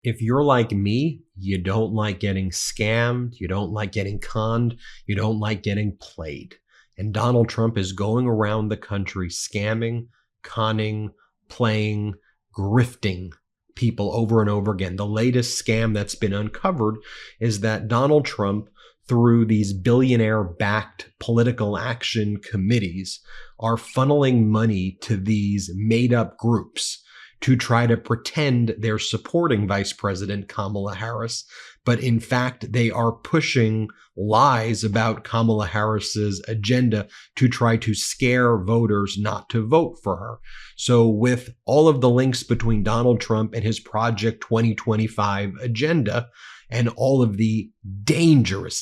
If you're like me, you don't like getting scammed, you don't like getting conned, you don't like getting played. And Donald Trump is going around the country scamming, conning, playing, grifting people over and over again. The latest scam that's been uncovered is that Donald Trump, through these billionaire-backed political action committees, are funneling money to these made-up groups to try to pretend they're supporting Vice President Kamala Harris, but in fact, they are pushing lies about Kamala Harris's agenda to try to scare voters not to vote for her. So with all of the links between Donald Trump and his Project 2025 agenda, and all of the dangerous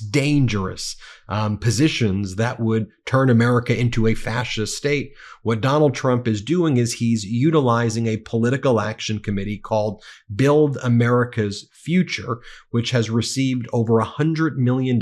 positions that would turn America into a fascist state, what Donald Trump is doing is he's utilizing a political action committee called Build America's Future, which has received over $100 million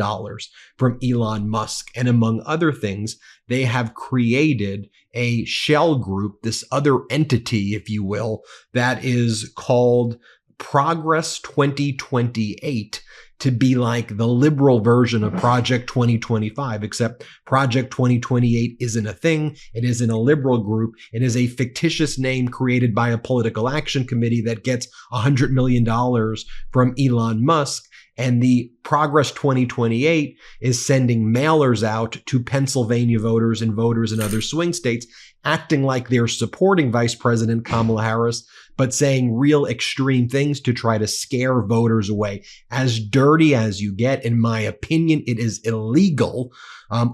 from Elon Musk. And among other things, they have created a shell group, this other entity, if you will, that is called Progress 2028, to be like the liberal version of Project 2025, except Project 2028 isn't a thing. It isn't a liberal group. It is a fictitious name created by a political action committee that gets $100 million from Elon Musk. And the Progress 2028 is sending mailers out to Pennsylvania voters and voters in other swing states, acting like they're supporting Vice President Kamala Harris, but saying real extreme things to try to scare voters away. As dirty as you get, in my opinion, it is illegal.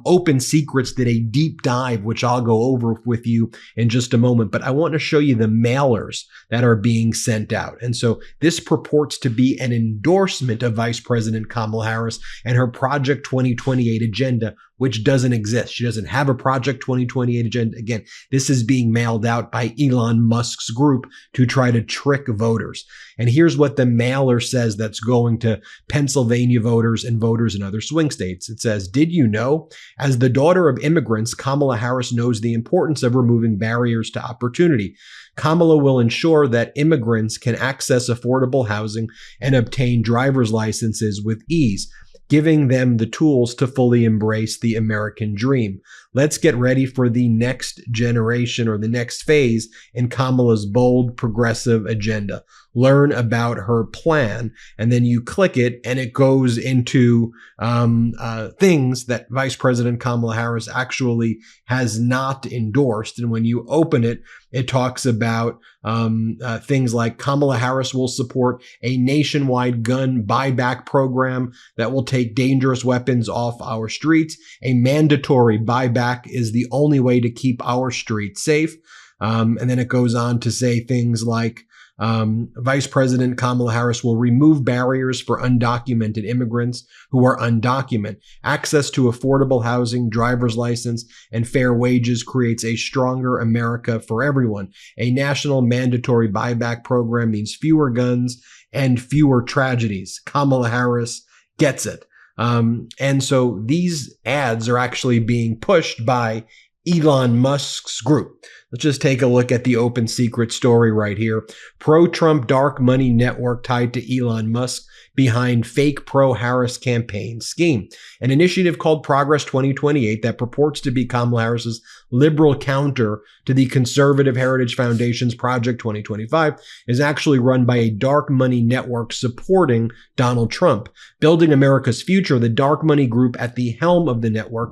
Open Secrets did a deep dive, which I'll go over with you in just a moment, but I want to show you the mailers that are being sent out. And so this purports to be an endorsement of Vice President Kamala Harris and her Project 2028 agenda, which doesn't exist. She doesn't have a Project 2028 agenda. Again, this is being mailed out by Elon Musk's group to try to trick voters. And here's what the mailer says that's going to Pennsylvania voters and voters in other swing states. It says, "Did you know, as the daughter of immigrants, Kamala Harris knows the importance of removing barriers to opportunity. Kamala will ensure that immigrants can access affordable housing and obtain driver's licenses with ease, giving them the tools to fully embrace the American dream. Let's get ready for the next generation or the next phase in Kamala's bold progressive agenda. Learn about her plan." And then you click it and it goes into things that Vice President Kamala Harris actually has not endorsed. And when you open it, it talks about things like Kamala Harris will support a nationwide gun buyback program that will take dangerous weapons off our streets. A mandatory buyback is the only way to keep our streets safe. And then it goes on to say things like, Vice President Kamala Harris will remove barriers for undocumented immigrants who are undocumented. Access to affordable housing, driver's license, and fair wages creates a stronger America for everyone. A national mandatory buyback program means fewer guns and fewer tragedies. Kamala Harris gets it. And so these ads are actually being pushed by Elon Musk's group. Let's just take a look at the Open Secret story right here. Pro-Trump dark money network tied to Elon Musk behind fake pro-Harris campaign scheme. An initiative called Progress 2028 that purports to be Kamala Harris's liberal counter to the Conservative Heritage Foundation's Project 2025 is actually run by a dark money network supporting Donald Trump. Building America's Future, the dark money group at the helm of the network,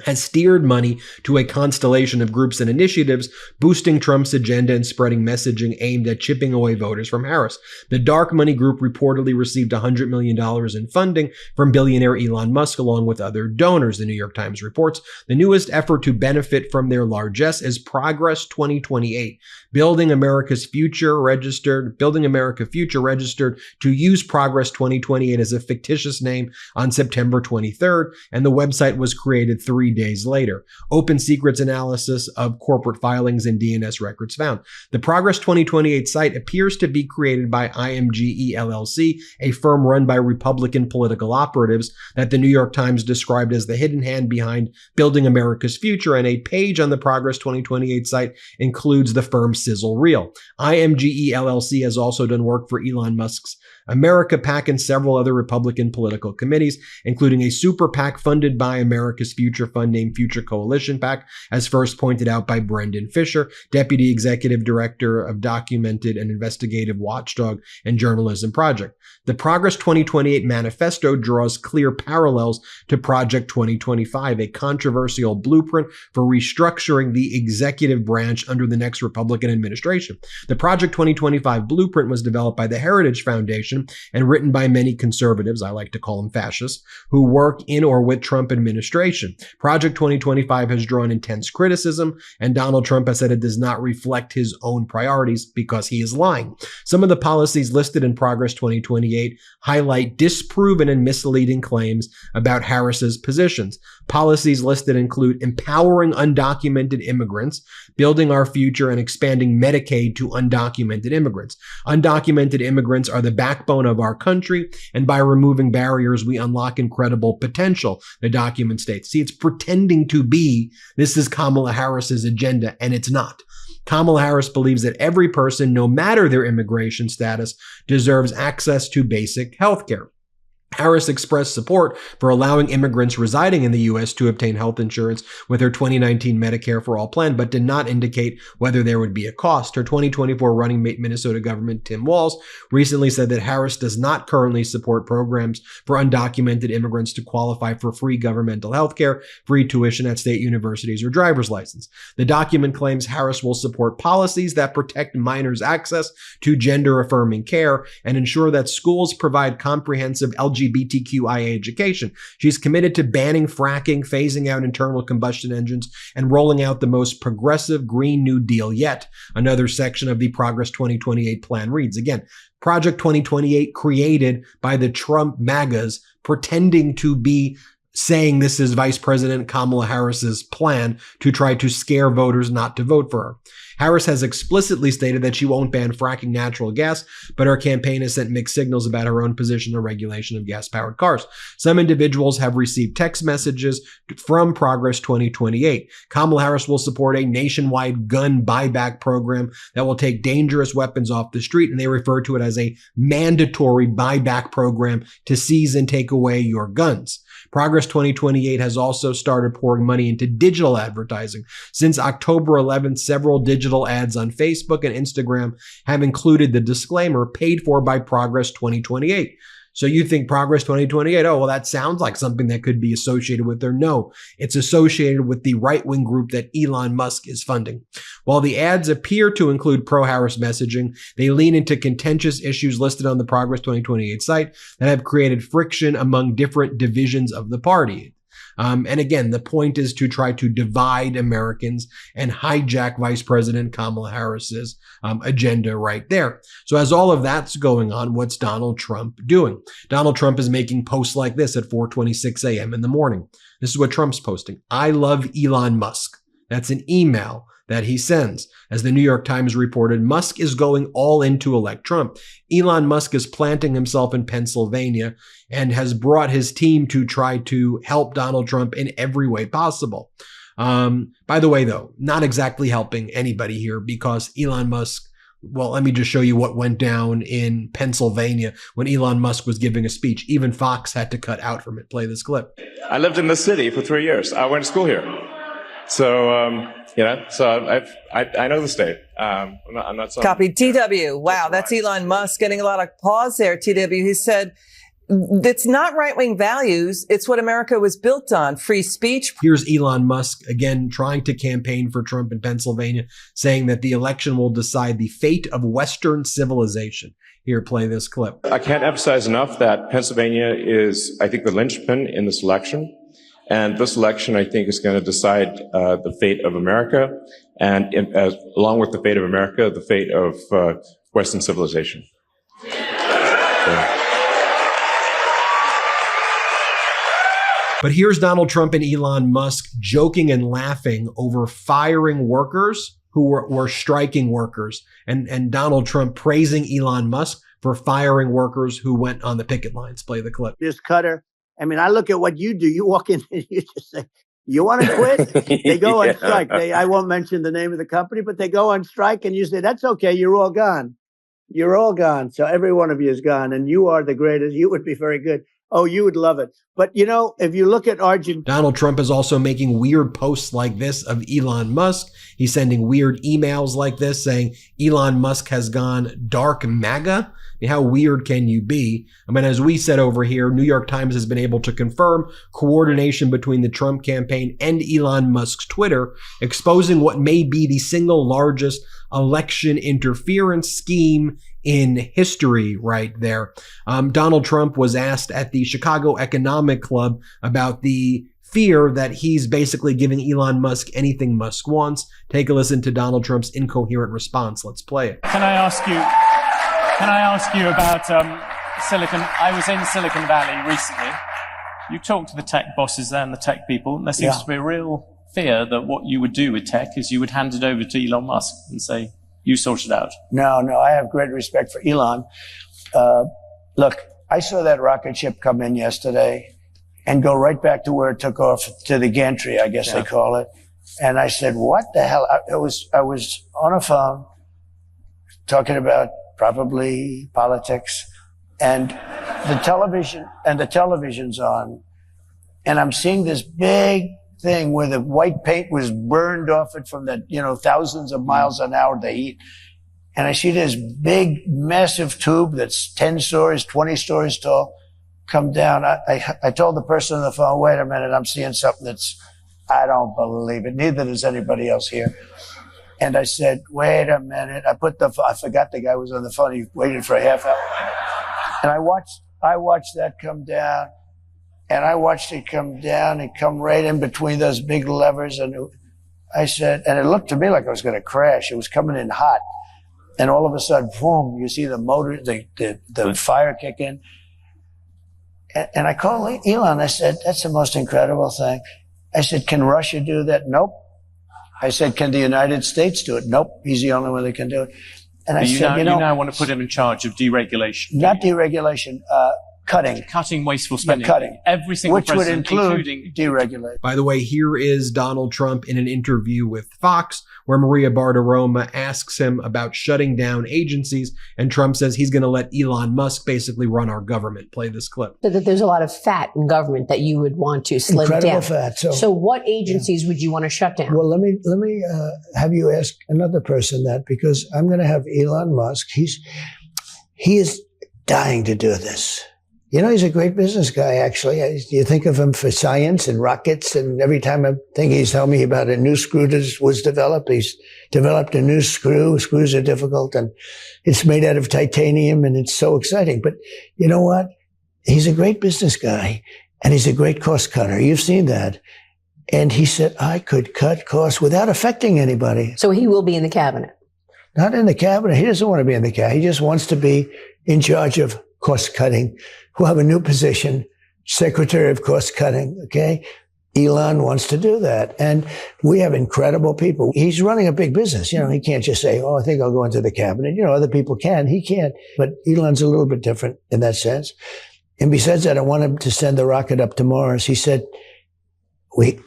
has steered money to a constellation of groups and initiatives boosting Trump's agenda and spreading messaging aimed at chipping away voters from Harris. The dark money group reportedly received $100 million in funding from billionaire Elon Musk along with other donors, the New York Times reports. The newest effort to benefit from their largesse is Progress 2028, Building America Future registered to use Progress 2028 as a fictitious name on September 23rd, and the website was created 3 3 days later. Open Secrets analysis of corporate filings and DNS records found. The Progress 2028 site appears to be created by IMGE LLC, a firm run by Republican political operatives that the New York Times described as the hidden hand behind building America's future, and a page on the Progress 2028 site includes the firm Sizzle Reel. IMGE LLC has also done work for Elon Musk's America PAC and several other Republican political committees, including a super PAC funded by America's Future Fund named Future Coalition PAC, as first pointed out by Brendan Fisher, Deputy Executive Director of Documented and Investigative Watchdog and Journalism Project. The Progress 2028 manifesto draws clear parallels to Project 2025, a controversial blueprint for restructuring the executive branch under the next Republican administration. The Project 2025 blueprint was developed by the Heritage Foundation and written by many conservatives, I like to call them fascists, who work in or with Trump administration. Project 2025 has drawn intense criticism, and Donald Trump has said it does not reflect his own priorities because he is lying. Some of the policies listed in Progress 2028 highlight disproven and misleading claims about Harris's positions. Policies listed include empowering undocumented immigrants, building our future, and expanding Medicaid to undocumented immigrants. Undocumented immigrants are the backbone of our country, and by removing barriers, we unlock incredible potential, the document states. See, it's pretending to be this is Kamala Harris's agenda, and it's not. Kamala Harris believes that every person, no matter their immigration status, deserves access to basic health care. Harris expressed support for allowing immigrants residing in the U.S. to obtain health insurance with her 2019 Medicare for All plan, but did not indicate whether there would be a cost. Her 2024 running mate, Minnesota Governor Tim Walz, recently said that Harris does not currently support programs for undocumented immigrants to qualify for free governmental health care, free tuition at state universities, or driver's license. The document claims Harris will support policies that protect minors' access to gender-affirming care and ensure that schools provide comprehensive LGBTQIA education. She's committed to banning fracking, phasing out internal combustion engines, and rolling out the most progressive Green New Deal yet. Another section of the Progress 2028 plan reads, again, Project 2028 created by the Trump MAGAs pretending to be saying this is Vice President Kamala Harris's plan to try to scare voters not to vote for her. Harris has explicitly stated that she won't ban fracking natural gas, but her campaign has sent mixed signals about her own position on regulation of gas-powered cars. Some individuals have received text messages from Progress 2028. Kamala Harris will support a nationwide gun buyback program that will take dangerous weapons off the street, and they refer to it as a mandatory buyback program to seize and take away your guns. Progress 2028 has also started pouring money into digital advertising. Since October 11th, several digital ads on Facebook and Instagram have included the disclaimer paid for by Progress 2028. So you think Progress 2028, oh, well, that sounds like something that could be associated with her. No, it's associated with the right-wing group that Elon Musk is funding. While the ads appear to include pro-Harris messaging, they lean into contentious issues listed on the Progress 2028 site that have created friction among different divisions of the party. And again, the point is to try to divide Americans and hijack Vice President Kamala Harris's agenda right there. So as all of that's going on, what's Donald Trump doing? Donald Trump is making posts like this at 4:26 a.m. in the morning. This is what Trump's posting. I love Elon Musk. That's an email that he sends. As the New York Times reported, Musk is going all in to elect Trump. Elon Musk is planting himself in Pennsylvania and has brought his team to try to help Donald Trump in every way possible. By the way, though, not exactly helping anybody here because Elon Musk, well, let me just show you what went down in Pennsylvania when Elon Musk was giving a speech. Even Fox had to cut out from it. Play this clip. I lived in this city for 3 years. I went to school here. So, so I know the state. I'm not so. Copy. TW. Wow, that's Elon Musk getting a lot of pause there. TW. He said it's not right-wing values. It's what America was built on. Free speech. Here's Elon Musk again trying to campaign for Trump in Pennsylvania, saying that the election will decide the fate of Western civilization. Here, play this clip. I can't emphasize enough that Pennsylvania is, I think, the linchpin in this election. And this election, I think, is going to decide the fate of America, and along with the fate of America, the fate of Western civilization. But here's Donald Trump and Elon Musk joking and laughing over firing workers who were striking workers, and Donald Trump praising Elon Musk for firing workers who went on the picket lines. Play the clip. This cutter. I mean, I look at what you do. You walk in and you just say, you want to quit? They go on strike. I won't mention the name of the company, but they go on strike and you say, that's okay. You're all gone. You're all gone. So every one of you is gone and you are the greatest. You would be very good. Oh, you would love it. But, you know, if you look at Argentina. Donald Trump is also making weird posts like this of Elon Musk. He's sending weird emails like this saying Elon Musk has gone dark MAGA. I mean, how weird can you be? I mean, as we said over here, New York Times has been able to confirm coordination between the Trump campaign and Elon Musk's Twitter, exposing what may be the single largest election interference scheme in history right there. Donald Trump was asked at the Chicago Economic Club about the fear that he's basically giving Elon Musk anything Musk wants. Take a listen to Donald Trump's incoherent response. Let's play it. Can I ask you about Silicon? I was in Silicon Valley recently. You talked to the tech bosses there and the tech people, and there seems to be a real fear that what you would do with tech is you would hand it over to Elon Musk and say, you sort it out. No, I have great respect for Elon. Look, I saw that rocket ship come in yesterday and go right back to where it took off, to the gantry, I guess they call it. And I said, what the hell? I was on a phone talking about probably politics, and the television's on, and I'm seeing this big thing where the white paint was burned off it from the, thousands of miles an hour, the heat. And I see this big, massive tube that's 10 stories, 20 stories tall come down. I told the person on the phone, wait a minute, I'm seeing something I don't believe it. Neither does anybody else here. And I said, wait a minute. I forgot the guy was on the phone. He waited for a half hour. And I watched that come down. And I watched it come down and come right in between those big levers. And I said, and it looked to me like I was going to crash. It was coming in hot. And all of a sudden, boom, you see the motor, the fire kick in. And I called Elon. I said, that's the most incredible thing. I said, can Russia do that? Nope. I said, can the United States do it? Nope. He's the only one that can do it. And I said, you now want to put him in charge of deregulation. Not deregulation, cutting wasteful spending. Cutting. Every single which would president, include including deregulate. By the way, here is Donald Trump in an interview with Fox, where Maria Bartiromo asks him about shutting down agencies, and Trump says he's going to let Elon Musk basically run our government. Play this clip. So that there's a lot of fat in government that you would want to slim Incredible down. Fat. So what agencies would you want to shut down? Well, let me have you ask another person that, because I'm going to have Elon Musk. He is dying to do this. He's a great business guy, actually. You think of him for science and rockets, and every time I think he's telling me about a new screw that was developed, he's developed a new screw. Screws are difficult, and it's made out of titanium, and it's so exciting. But you know what? He's a great business guy, and he's a great cost cutter. You've seen that. And he said, I could cut costs without affecting anybody. So he will be in the cabinet? Not in the cabinet. He doesn't want to be in the cabinet. He just wants to be in charge of cost cutting. We'll have a new position, Secretary of Cost Cutting, okay? Elon wants to do that. And we have incredible people. He's running a big business. He can't just say, I think I'll go into the cabinet. Other people can. He can't. But Elon's a little bit different in that sense. And besides that, I want him to send the rocket up to Mars. He said,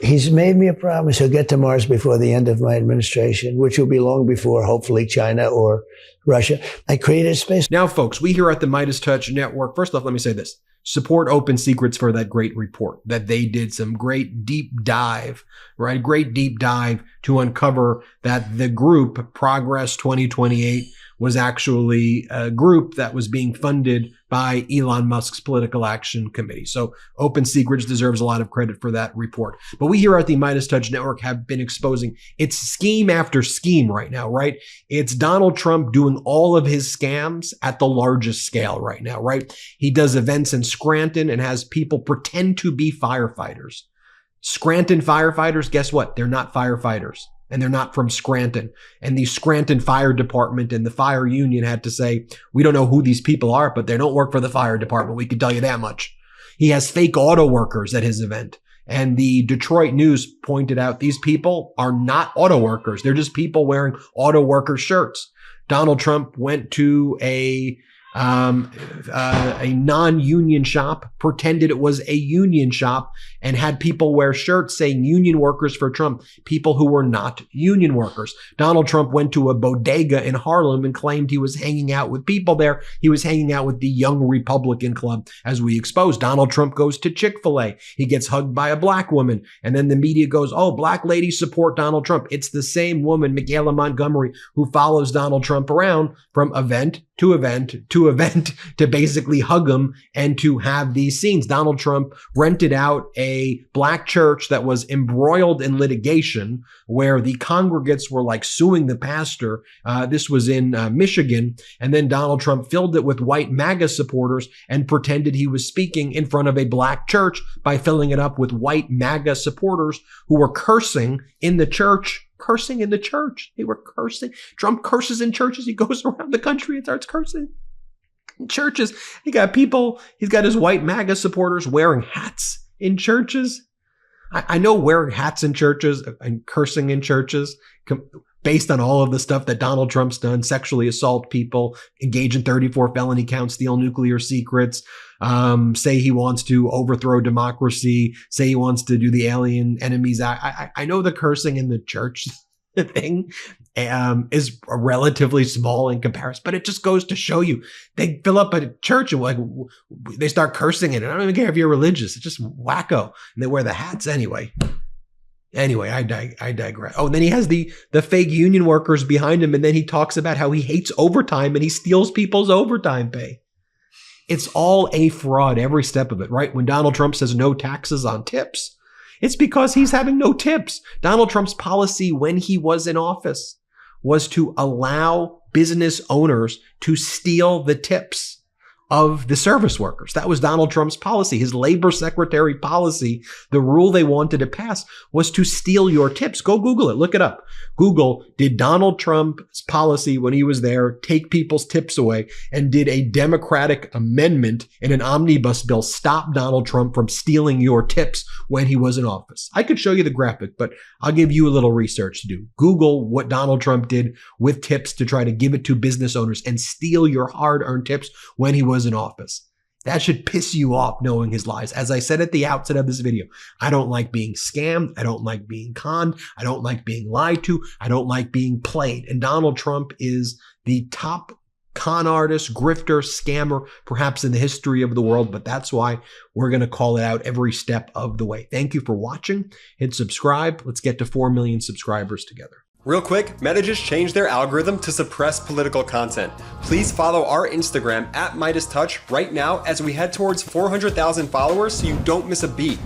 he's made me a promise he'll get to Mars before the end of my administration, which will be long before, hopefully, China or Russia. I created space. Now, folks, we here at the MeidasTouch Network, first off, let me say this. Support Open Secrets for that great report that they did some great deep dive, right? Great deep dive to uncover that the group Progress 2028 was actually a group that was being funded by Elon Musk's Political Action Committee. So Open Secrets deserves a lot of credit for that report. But we here at the MeidasTouch Network have been exposing it's scheme after scheme right now, right? It's Donald Trump doing all of his scams at the largest scale right now, right? He does events in Scranton and has people pretend to be firefighters. Scranton firefighters, guess what? They're not firefighters. And they're not from Scranton. And the Scranton Fire Department and the fire union had to say, we don't know who these people are, but they don't work for the fire department. We can tell you that much. He has fake auto workers at his event. And the Detroit News pointed out these people are not auto workers. They're just people wearing auto worker shirts. Donald Trump went to a non-union shop, pretended it was a union shop, and had people wear shirts saying union workers for Trump, people who were not union workers. Donald Trump went to a bodega in Harlem and claimed he was hanging out with people there. He was hanging out with the Young Republican Club, as we exposed. Donald Trump goes to Chick-fil-A. He gets hugged by a black woman. And then the media goes, oh, black ladies support Donald Trump. It's the same woman, Michaela Montgomery, who follows Donald Trump around from event to event to event to basically hug him and to have these scenes. Donald Trump rented out a black church that was embroiled in litigation where the congregants were like suing the pastor. This was in Michigan. And then Donald Trump filled it with white MAGA supporters and pretended he was speaking in front of a black church by filling it up with white MAGA supporters who were cursing in the church. Cursing in the church. They were cursing. Trump curses in churches. He goes around the country and starts cursing in churches. He got people, he's got his white MAGA supporters wearing hats in churches. I know wearing hats in churches and cursing in churches, based on all of the stuff that Donald Trump's done, sexually assault people, engage in 34 felony counts, steal nuclear secrets, say he wants to overthrow democracy, say he wants to do the Alien Enemies Act. I know the cursing in the church thing is relatively small in comparison, but it just goes to show you they fill up a church and like they start cursing in it. I don't even care if you're religious. It's just wacko. And they wear the hats anyway. Anyway, I digress. Oh, and then he has the fake union workers behind him, and then he talks about how he hates overtime and he steals people's overtime pay. It's all a fraud, every step of it, right? When Donald Trump says no taxes on tips, it's because he's having no tips. Donald Trump's policy when he was in office was to allow business owners to steal the tips of the service workers. That was Donald Trump's policy. His labor secretary policy, the rule they wanted to pass was to steal your tips. Go Google it. Look it up. Google, did Donald Trump's policy when he was there take people's tips away? And did a Democratic amendment in an omnibus bill stop Donald Trump from stealing your tips when he was in office? I could show you the graphic, but I'll give you a little research to do. Google what Donald Trump did with tips to try to give it to business owners and steal your hard-earned tips when he was in office. That should piss you off knowing his lies. As I said at the outset of this video, I don't like being scammed. I don't like being conned. I don't like being lied to. I don't like being played. And Donald Trump is the top con artist, grifter, scammer, perhaps in the history of the world. But that's why we're going to call it out every step of the way. Thank you for watching. Hit subscribe. Let's get to 4 million subscribers together. Real quick, Meta just changed their algorithm to suppress political content. Please follow our Instagram at MeidasTouch right now as we head towards 400,000 followers so you don't miss a beat.